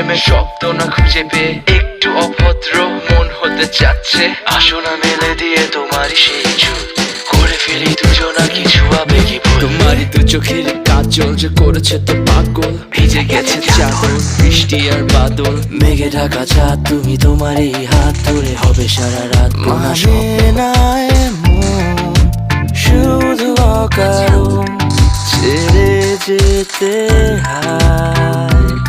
প্রেমের শব্দ না খুঁজে পেয়ে একটু অভদ্র মন হতে চাচ্ছে। আসো না মেলে দিয়ে তোমারই সেই চুল, করে ফেলি দুজনা কিছু আবেগী ভুল। তোমারই তো চোখের কাজল যে করেছে তো পাগল, ভিজে গেছে চাদর বৃষ্টি আর বাদল। মেঘে ঢাকা চাঁদ তুমি তোমারই হাত ধরে হবে সারা রাত। মানে না এমন শুধু অকারণ ছেড়ে যেতে হয়।